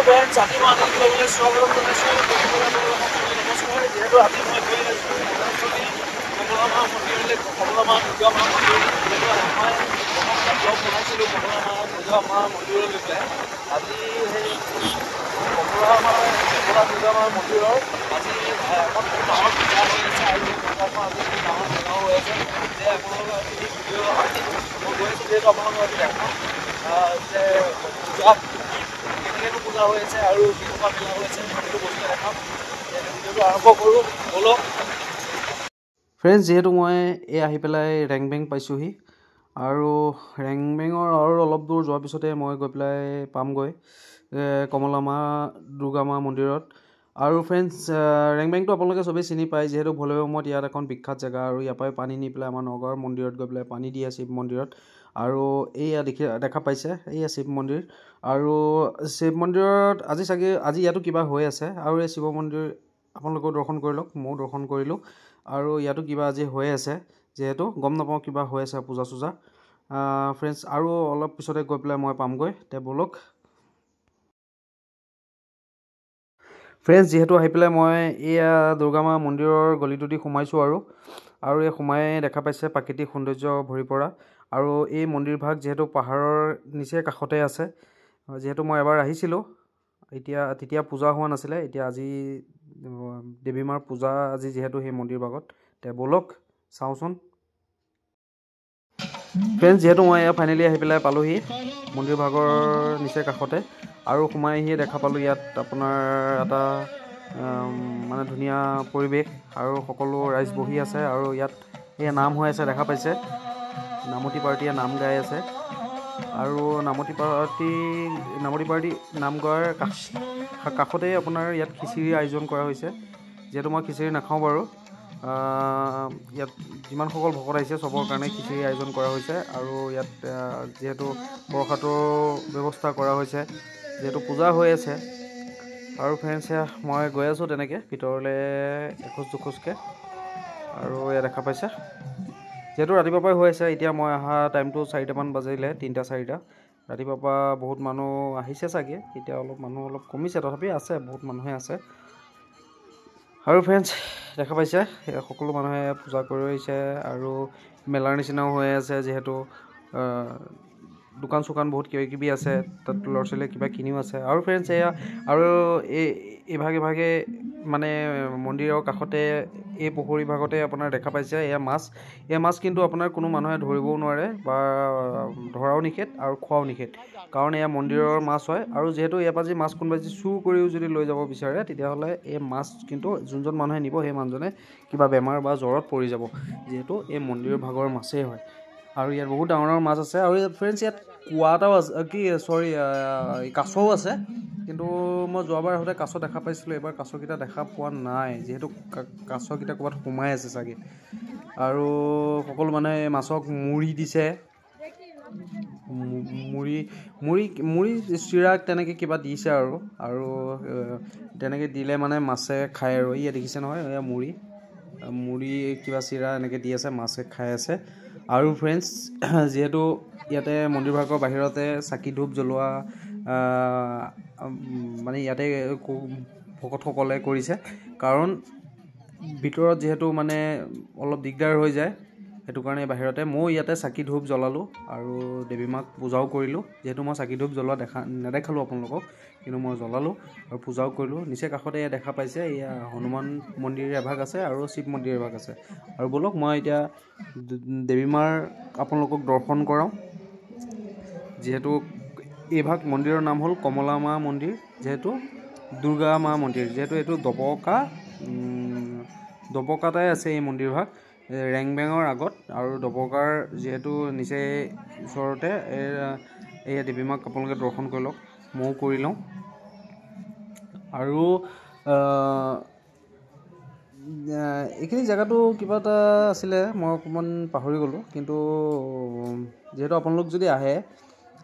Friends আজি মই আপোনালোকলৈ স্বাগতম জনাইছোঁ নমস্কাৰ। যিহেতু আজি মই গৈ আছোঁ কমলা মা মন্দিৰলৈ, কমলা মা দুৰ্গা মা মন্দিৰ। যিহেতু মই ব্লগ বনাইছিলোঁ কমলা মা দুৰ্গা মা মন্দিৰলৈ পেলাই। আজি সেই কমলা দুৰ্গা মা মন্দিৰৰ আজি এখন বহুত ডাঙৰ পূজা হৈ আছে আৰু পূজাখন আজি বহুত ডাঙৰ মেলাও হৈ আছে। যে আপোনালোকৰ এই ভিডিঅ' আজি মই গৈ আছোঁ যিহেতু আপোনালোকৰ আজি দেখাম যে পূজা কেনেকৈ পূজা হৈ আছে আৰু কেনেকুৱা মেলা হৈ আছে সেইটো বস্তু দেখাম। ভিডিঅ'টো আৰম্ভ কৰোঁ ব'লক। ফ্ৰেণ্ডছ, যিহেতু মই আহি পেলাই ৰেংবেং পাইছোঁহি আৰু ৰেংবেঙৰ আৰু অলপ দূৰ যোৱাৰ পিছতে মই গৈ পেলাই পামগৈ কমলা মা দুৰ্গা মা মন্দিৰত। আৰু ফ্ৰেণ্ডছ, ৰেংবেংটো আপোনালোকে চবেই চিনি পায়, যিহেতু ভৈৰৱমত ইয়াত এখন বিখ্যাত জেগা আৰু ইয়াৰ পৰাই পানী নি পেলাই আমাৰ নগাঁৱৰ মন্দিৰত গৈ পেলাই পানী দিয়ে শিৱ মন্দিৰত। আৰু এইয়া দেখা পাইছে, এইয়া শিৱ মন্দিৰ। আৰু শিৱ মন্দিৰত আজি ইয়াতো কিবা হৈ আছে আৰু এই শিৱ মন্দিৰ আপোনালোকেও দৰ্শন কৰি লওক, ময়ো দৰ্শন কৰিলোঁ। আৰু ইয়াতো কিবা আজি হৈ আছে, যিহেতু গম নাপাওঁ কিবা হৈ আছে পূজা চূজা। ফ্ৰেণ্ডছ, আৰু অলপ পিছতে গৈ পেলাই মই পামগৈ, তে ব'লক। ফ্ৰেণ্ডছ, যিহেতু আহি পেলাই মই এয়া দুৰ্গা মা মন্দিৰৰ গলিটো দি সোমাইছোঁ আৰু এই সোমাই দেখা পাইছে প্ৰাকৃতিক সৌন্দৰ্য ভৰি পৰা। আৰু এই মন্দিৰভাগ যিহেতু পাহাৰৰ নিচেই কাষতে আছে। যিহেতু মই এবাৰ আহিছিলোঁ, তেতিয়া পূজা হোৱা নাছিলে, এতিয়া আজি দেৱী মাৰ পূজা আজি যিহেতু সেই মন্দিৰ ভাগত, তে ব'লক চাওঁচোন। ফ্ৰেণ্ডছ, যিহেতু মই ফাইনেলি আহি পেলাই পালোঁহি মন্দিৰ ভাগৰ নিচেই কাষতে আৰু সোমাই আহিয়ে দেখা পালোঁ ইয়াত আপোনাৰ এটা মানে ধুনীয়া পৰিৱেশ আৰু সকলো ৰাইজ বহি আছে আৰু ইয়াত এয়া নাম হৈ আছে দেখা পাইছে। নামতি পাৰ্টীয়ে নাম গাই আছে আৰু নামতি পাৰ্টী নাম গোৱাৰ কাষতেই আপোনাৰ ইয়াত খিচিৰি আয়োজন কৰা হৈছে। যিহেতু মই খিচিৰি নাখাওঁ বাৰু, ইয়াত যিমানসকল ভকত আহিছে চবৰ কাৰণে খিচিৰি আয়োজন কৰা হৈছে আৰু ইয়াত যিহেতু প্ৰসাদৰ ব্যৱস্থা কৰা হৈছে, যিহেতু পূজা হৈ আছে। আৰু ফ্ৰেণ্ডছ, মই গৈ আছোঁ তেনেকৈ ভিতৰলৈ এখোজ দুখোজকৈ আৰু এয়া দেখা পাইছে। যিহেতু ৰাতিপুৱাৰ পৰাই হৈ আছে, এতিয়া মই অহা টাইমটো 4টামান বাজিলে, 3-4টা। ৰাতিপুৱাৰ পৰা বহুত মানুহ আহিছে চাগে, এতিয়া মানুহ অলপ কমিছে, তথাপি আছে, বহুত মানুহে আছে। আৰু ফ্ৰেণ্ডছ, দেখা পাইছে সকলো মানুহে পূজা কৰি আহিছে আৰু মেলাৰ নিচিনাও হৈ আছে। যিহেতু দোকান চোকান বহুত কিবাকিবি আছে, তাত ল'ৰা ছোৱালীয়ে কিবা কিনিও আছে। আৰু ফ্ৰেণ্ডছ, এয়া আৰু ইভাগে মানে মন্দিৰৰ কাষতে এই পুখুৰী ভাগতে আপোনাৰ দেখা পাইছে এয়া মাছ। এই মাছ কিন্তু আপোনাৰ কোনো মানুহে ধৰিবও নোৱাৰে বা ধৰাও নিষেধ আৰু খোৱাও নিষেধ, কাৰণ এয়া মন্দিৰৰ মাছ হয়। আৰু যিহেতু ইয়াৰ পৰা যদি মাছ কোনোবাই যদি চুৰ কৰিও যদি লৈ যাব বিচাৰে, তেতিয়াহ'লে এই মাছ কিন্তু যোনজন মানুহে নিব সেই মানুহজনে কিবা বেমাৰ বা জ্বৰত পৰি যাব, যিহেতু এই মন্দিৰৰ ভাগৰ মাছেই হয়। আৰু ইয়াত বহুত ডাঙৰ ডাঙৰ মাছ আছে। আৰু ফ্ৰেণ্ডছ, ইয়াত কুঁৱা এটাও আছে, কাছও আছে। কিন্তু মই যোৱাবাৰ আহোঁতে কাছ দেখা পাইছিলোঁ, এইবাৰ কাছকেইটা দেখা পোৱা নাই, যিহেতু কাছকেইটা ক'ৰবাত সোমাই আছে চাগে। আৰু সকলো মানুহে মাছক মুড়ি দিছে, মুড়ি চিৰা তেনেকৈ কিবা দিছে আৰু তেনেকৈ দিলে মানে মাছে খায় আৰু ইয়াত দেখিছে নহয়, এয়া মুড়ি কিবা চিৰা এনেকৈ দি আছে, মাছে খাই আছে। আৰু ফ্ৰেণ্ডছ, যিহেতু ইয়াতে মন্দিৰভাগৰ বাহিৰতে চাকি ধূপ জ্বলোৱা মানে ইয়াতে ভকতসকলে কৰিছে, কাৰণ ভিতৰত যিহেতু মানে অলপ দিগদাৰ হৈ যায়, সেইটো কাৰণে বাহিৰতে ময়ো ইয়াতে চাকি ধূপ জ্বলালোঁ আৰু দেৱী মাক পূজাও কৰিলোঁ। যিহেতু মই চাকি ধূপ জ্বলোৱা নেদেখালোঁ আপোনালোকক, কিন্তু মই জ্বলালোঁ আৰু পূজাও কৰিলোঁ। নিচেই কাষতে এয়া দেখা পাইছে, এয়া হনুমান মন্দিৰ এভাগ আছে আৰু শিৱ মন্দিৰ এভাগ আছে। আৰু ব'লক মই এতিয়া দেৱী মাৰ আপোনালোকক দৰ্শন কৰাওঁ। যিহেতু এইভাগ মন্দিৰৰ নাম হ'ল কমলা মা মন্দিৰ, যিহেতু দুৰ্গা মা মন্দিৰ, যিহেতু এইটো দবকাতে আছে এই মন্দিৰভাগ, ৰেংবেঙৰ আগত। আৰু দবকাৰ যিহেতু নিচেই ওচৰতে এই দেৱী মাক আপোনালোকে দৰ্শন কৰি লওক, ময়ো কৰি লওঁ। আৰু এইখিনি জেগাটো কিবা এটা আছিলে, মই অকণমান পাহৰি গ'লোঁ। কিন্তু যিহেতু আপোনালোক যদি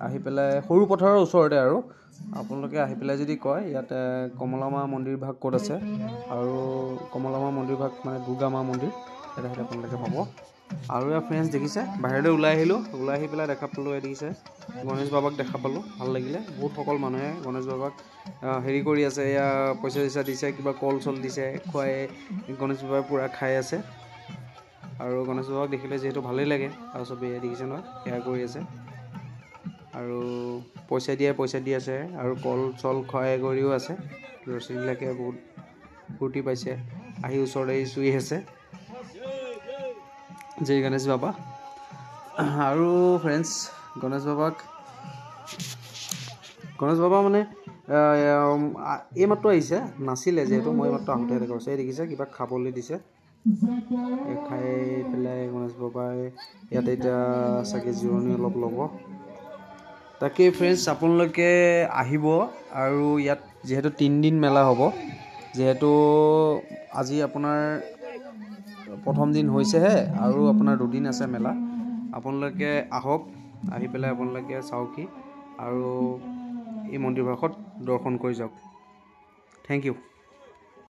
আহি পেলাই সৰু পথাৰৰ ওচৰতে আৰু আপোনালোকে আহি পেলাই যদি কয় ইয়াত কমলা মা মন্দিৰ ভাগ ক'ত আছে, আৰু কমলা মা মন্দিৰ ভাগ মানে দুৰ্গা মা মন্দিৰ, তেতিয়াহ'লে আপোনালোকে পাব। আৰু ইয়াৰ ফ্ৰেণ্ডছ দেখিছে বাহিৰলৈ ওলাই আহিলোঁ, ওলাই আহি পেলাই দেখা পালোঁ দেখিছে গণেশ বাবাক দেখা পালোঁ, ভাল লাগিলে। বহুত সকল মানুহে গণেশ বাবাক হেৰি কৰি আছে, এয়া পইচা চইচা দিছে, কিবা কল চল দিছে, খুৱাই গণেশ বাবাই পূৰা খাই আছে। আৰু গণেশ বাবাক দেখিলে যিহেতু ভালেই লাগে আৰু চবেই দেখিছে নহয় সেয়া কৰি আছে। আৰু পইচা দি আছে আৰু কল চল খুৱাই কৰিও আছে। ল'ৰা ছোৱালীবিলাকে বহুত ফূৰ্তি পাইছে, আহি ওচৰতে চুই আছে জয় গণেশ বাবা। আৰু ফ্ৰেণ্ডছ গণেশ বাবা মানে এইমাত্ৰ আহিছে, নাছিলে যিহেতু মই এইমাত্ৰ আহোঁতে কৰিছে। এই দেখিছে কিবা খাবলৈ দিছে, খাই পেলাই গণেশ বাবাই ইয়াতে এতিয়া চাগে জিৰণি অলপ ল'ব। তাকেই ফ্ৰেণ্ডছ আপোনালোকে আহিব। আৰু ইয়াত যিহেতু 3 দিন মেলা হ'ব, যিহেতু আজি আপোনাৰ প্ৰথম দিন হৈছেহে আৰু আপোনাৰ 2 দিন আছে মেলা। আপোনালোকে আহক, আহি পেলাই আপোনালোকে চাওকহি আৰু এই মন্দিৰভাগত দৰ্শন কৰি যাওক। Thank U.